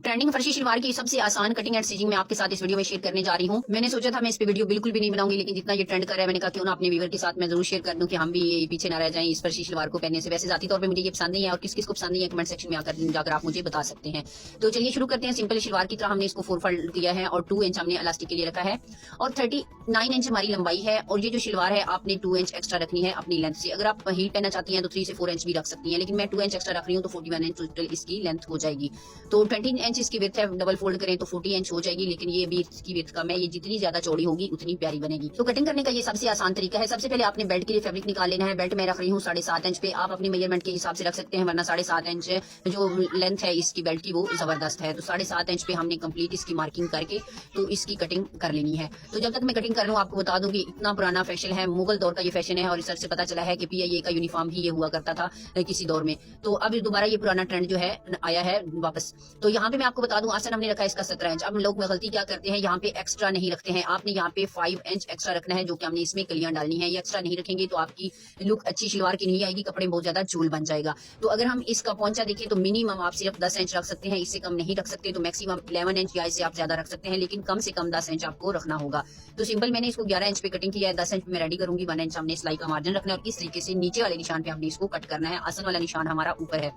Trending फर्शी salwar की सबसे आसान कटिंग एंड स्टिचिंग मैं आपके साथ इस वीडियो में शेयर करने जा रही हूँ। मैंने सोचा था मैं इस पे वीडियो बिल्कुल भी नहीं बनाऊंगी, लेकिन जितना ये ट्रेंड कर रहा है मैंने कहा क्यों ना अपने व्यूअर के साथ मैं जरूर शेयर कर दूं कि हम भी ये पीछे ना रह जाएं इस फर्शी शलवार को पहनने से। वैसे जाती तौर पे मुझे ये पसंद नहीं है और किस किस को पसंद नहीं है कमेंट सेक्शन में आकर जाकर आप मुझे बता सकते हैं। तो चलिए शुरू करते हैं। सिंपल शलवार की तरह हमने इसको 4 फोल्ड किया है और 2 इंच हमने इलास्टिक के लिए रखा है और 39 इंच हमारी लंबाई है। और ये जो शलवार है आपने 2 इंच एक्स्ट्रा रखनी है अपनी लेंथ से। अगर आप हीट पहनना चाहती हैं तो 3 से 4 इंच भी रख सकती हैं, लेकिन मैं 2 इंच एक्स्ट्रा रख रही हूँ तो 41 इंच टोटल इसकी लेंथ हो जाएगी। तो 20 इंच इसकी विड्थ है, डबल फोल्ड करें तो 40 इंच हो जाएगी, लेकिन ये भी इसकी विड्थ कम है। ये जितनी ज्यादा चौड़ी होगी उतनी प्यारी बनेगी। तो कटिंग करने का ये सबसे आसान तरीका है। सबसे पहले आपने बेल्ट के लिए फैब्रिक निकाल लेना है। बेल्ट मैं रख रही हूँ 7.5 इंच पे। आप अपनी मेजरमेंट के हिसाब से रख सकते हैं, वरना 7.5 इंच जो लेंथ है इसकी बेल्ट की वो जबरदस्त है। तो 7.5 इंच पे हमने कंप्लीट इसकी मार्किंग करके तो इसकी कटिंग कर लेनी है। तो जब तक मैं कटिंग कर रहा हूँ आपको बता दूं कि इतना पुराना फैशन है, मुगल दौर का ये फैशन है और रिसर्च से पता चला है कि PIA का यूनिफॉर्म भी ये हुआ करता था किसी दौर में। तो अब दोबारा ये पुराना ट्रेंड जो है आया है वापस। तो यहाँ पे मैं आपको बता दूं आसन हमने रखा है इसका 17 इंच। अब लोग गलती क्या करते हैं, यहाँ पे एक्स्ट्रा नहीं रखते हैं। आपने यहाँ पे 5 इंच एक्स्ट्रा रखना है, जो कि हमने इसमें कलियां डालनी है। ये एक्स्ट्रा नहीं रखेंगे तो आपकी लुक अच्छी शलवार की नहीं आएगी, कपड़े बहुत ज्यादा झूल बन जाएगा। तो अगर हम इसका पहुंचा देखें तो मिनिमम आप सिर्फ 10 इंच रख सकते हैं, इससे कम नहीं रख सकते। तो मैक्सिमम 11 इंच या इससे आप ज्यादा रख सकते हैं, लेकिन कम से कम 10 इंच आपको रखना होगा। तो सिंपल मैंने इसको 11 इंच पे कटिंग किया है, 10 इंच पे मैं रेडी करूंगी। 1 इंच हमने सिलाई का मार्जिन रखना है और इस तरीके से नीचे वाले निशान पे हमने इसको कट करना है। आसन वाला निशान हमारा ऊपर है।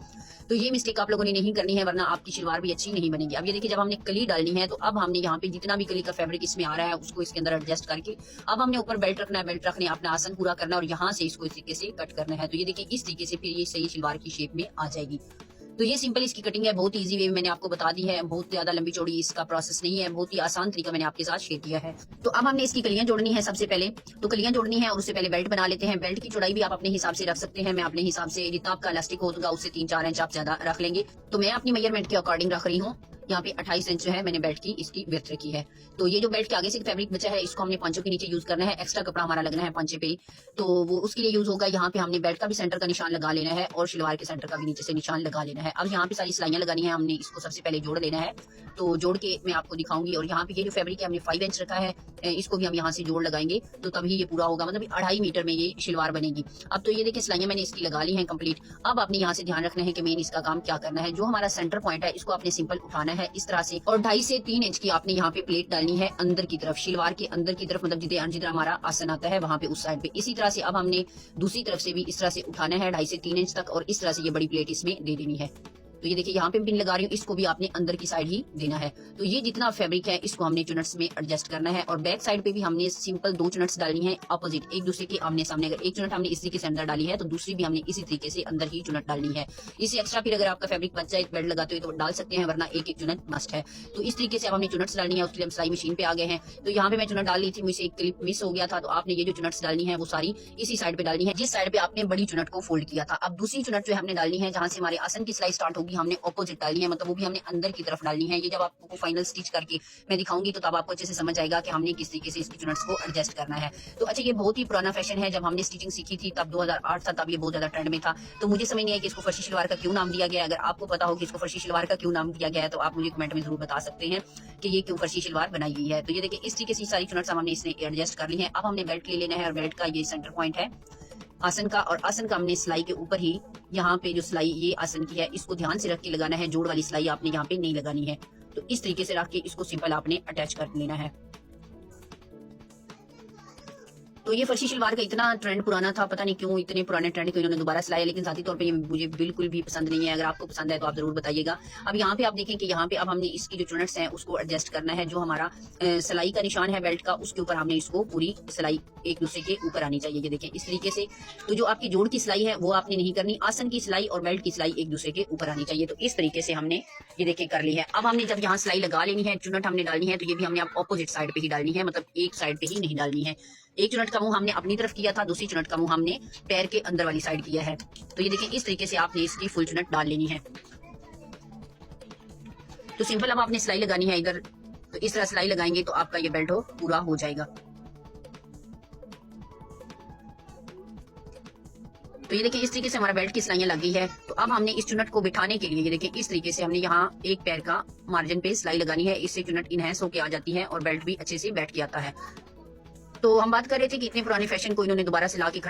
तो ये मिस्टेक आप लोगों ने नहीं करनी है, वरना आपकी शलवार भी अच्छी नहीं बनेगी। अब ये देखिए जब हमने कली डालनी है तो अब हमने यहाँ पे जितना भी कली का फैब्रिक इसमें आ रहा है उसको इसके अंदर एडजस्ट करके अब हमने ऊपर बेल्ट रखना है। बेल्ट रखने अपना आसन पूरा करना है और यहाँ से इसको इस तरीके से कट करना है। तो ये देखिए इस तरीके से फिर ये सही शलवार की शेप में आ जाएगी। तो ये सिंपल इसकी कटिंग है, बहुत इजी वे में मैंने आपको बता दी है। बहुत ज्यादा लंबी चौड़ी इसका प्रोसेस नहीं है, बहुत ही आसान तरीका मैंने आपके साथ शेयर किया है। तो अब हमने इसकी कलियां जोड़नी है। सबसे पहले तो कलियां जोड़नी है और उससे पहले बेल्ट बना लेते हैं। बेल्ट की चौड़ाई भी आप अपने हिसाब से रख सकते हैं। मैं अपने हिसाब से जितना आपका इलास्टिक होगा उससे 3-4 इंच आप ज्यादा रख लेंगे। तो मैं अपनी मेजरमेंट के अकॉर्डिंग रख रही हूँ। यहाँ पे 28 इंच जो है मैंने बेल्ट की इसकी विड्थ रखी है। तो ये जो बेल्ट के आगे से फैब्रिक बचा है इसको हमने पंचों के नीचे यूज करना है। एक्स्ट्रा कपड़ा हमारा लगना है पंचे पे, तो वो उसके लिए यूज होगा। यहाँ पे हमने बेल्ट का भी सेंटर का निशान लगा लेना है और शलवार के सेंटर का भी नीचे से निशान लगा लेना है। अब यहाँ पे सारी सिलाइयां लगानी है, हमने इसको सबसे पहले जोड़ लेना है। तो जोड़ के मैं आपको दिखाऊंगी। और यहाँ पे ये जो फैब्रिक है हमने 5 इंच रखा है, इसको भी हम यहाँ से जोड़ लगाएंगे तो तभी ये पूरा होगा, मतलब 2.5 मीटर में ये शलवार बनेगी। अब तो ये देखिए सिलाइयां मैंने इसकी लगा ली है कंप्लीट। अब आपने यहाँ से ध्यान रखना है कि मेन इसका काम क्या करना है। जो हमारा सेंटर पॉइंट है इसको आपने सिंपल उठाना है इस तरह से और 2.5 से 3 इंच की आपने यहाँ पे प्लेट डालनी है अंदर की तरफ, शलवार के अंदर की तरफ, मतलब जिधर हमारा आसन आता है वहां पे उस साइड पे। इसी तरह से अब हमने दूसरी तरफ से भी इस तरह से उठाना है 2.5 से 3 इंच तक और इस तरह से ये बड़ी प्लेट इसमें दे देनी है। तो ये देखिए यहाँ पे पिन लगा रही हूँ, इसको भी आपने अंदर की साइड ही देना है। तो ये जितना फैब्रिक है इसको हमने चुनट्स में एडजस्ट करना है और बैक साइड पे भी हमने सिंपल 2 चुनट्स डालनी है अपोजिट एक दूसरे के आमने सामने। अगर एक चुनट हमने इसी के अंदर डाली है तो दूसरी भी हमने इसी तरीके से अंदर ही चुनट डालनी है। इससे एक्स्ट्रा फिर अगर आपका फैब्रिक बच जाए बेल्ट लगाते हुए तो डाल सकते हैं, वरना एक चुनट मस्ट है। तो इस तरीके से अब हमने चुनट्स डालनी है। उसके लिए हम सिलाई मशीन पे आ गए हैं। तो यहाँ पे मैं चुनट डाल ली थी, मुझसे एक क्लिप मिस हो गया था। तो आपने ये जो चुनट्स डालनी है वो सारी इसी साइड पे डालनी है जिस साइड पे आपने बड़ी चुनट को फोल्ड किया था। अब दूसरी चुनट जो हमने डालनी है जहां से हमारे आसन की सिलाई स्टार्ट होगी हमने ऑपोजिट डालनी है, मतलब वो भी हमने अंदर की तरफ डालनी है। ये जब आपको फाइनल स्टिच करके मैं दिखाऊंगी तो तब आपको अच्छे से समझ आएगा कि हमने किस तरीके से इसकी चुनट्स को एडजस्ट करना है। तो अच्छा ये बहुत ही पुराना फैशन है। जब हमने स्टिचिंग सीखी थी तब 2008 था, तब ये बहुत ज्यादा ट्रेंड में था। तो मुझे समझ नहीं आया कि इसको फर्शी शलवार का क्यों नाम दिया गया। अगर आपको पता हो कि इसको फर्शी शलवार का क्यों नाम दिया गया है तो आप मुझे कमेंट में जरूर बता सकते हैं कि ये क्यों फर्शी शलवार बनाई गई है। तो ये देखिए इस तरीके से सारी चुनट्स हमने इसमें एडजस्ट कर ली है। अब हमने बेल्ट ले लेना है और बेल्ट का ये सेंटर पॉइंट है आसन का, और आसन का हमने सिलाई के ऊपर ही यहाँ पे जो सिलाई ये आसन की है इसको ध्यान से रख के लगाना है। जोड़ वाली सिलाई आपने यहाँ पे नहीं लगानी है। तो इस तरीके से रख के इसको सिंपल आपने अटैच कर लेना है। तो ये फर्शी शलवार का इतना ट्रेंड पुराना था, पता नहीं क्यों इतने पुराने ट्रेंड को इन्होंने दोबारा सिलाया, लेकिन जाती तौर पे ये मुझे बिल्कुल भी पसंद नहीं है। अगर आपको पसंद है तो आप जरूर बताइएगा। अब यहाँ पे आप देखें कि यहाँ पे अब हमने इसकी जो चुनट्स हैं उसको एडजस्ट करना है। जो हमारा सिलाई का निशान है बेल्ट का उसके ऊपर हमने इसको पूरी सिलाई एक दूसरे के ऊपर आनी चाहिए। ये देखें इस तरीके से। तो जो आपकी जोड़ की सिलाई है वो आपने नहीं करनी, आसन की सिलाई और बेल्ट की सिलाई एक दूसरे के ऊपर आनी चाहिए। तो इस तरीके से हमने ये देखें कर ली है। अब हमने जब यहाँ सिलाई लगा लेनी है, चुनट हमने डालनी है, तो ये भी हमने अपोजिट साइड पे ही डालनी है, मतलब एक साइड पे ही नहीं डालनी है। एक चुनट का मुंह हमने अपनी तरफ किया था, दूसरी चुनट का मुंह हमने पैर के अंदर वाली साइड किया है। तो ये देखिए इस तरीके से आपने इसकी फुल चुनट डाल लेनी है। तो सिंपल अब आपने सिलाई लगानी है इधर, तो इस तरह सिलाई लगाएंगे तो आपका ये बेल्ट हो पूरा हो जाएगा। तो ये देखिए इस तरीके से हमारा बेल्ट की सिलाइयां लग गई है। तो अब हमने इस चुनट को बिठाने के लिए ये देखिए इस तरीके से हमने यहाँ एक पैर का मार्जिन पे सिलाई लगानी है। इससे चुनट इनहेंस होके आ जाती है और बेल्ट भी अच्छे से बैठ के आता है। तो हम बात कर रहे थे कि इतने पुराने फैशन को इन्होंने दोबारा से ला के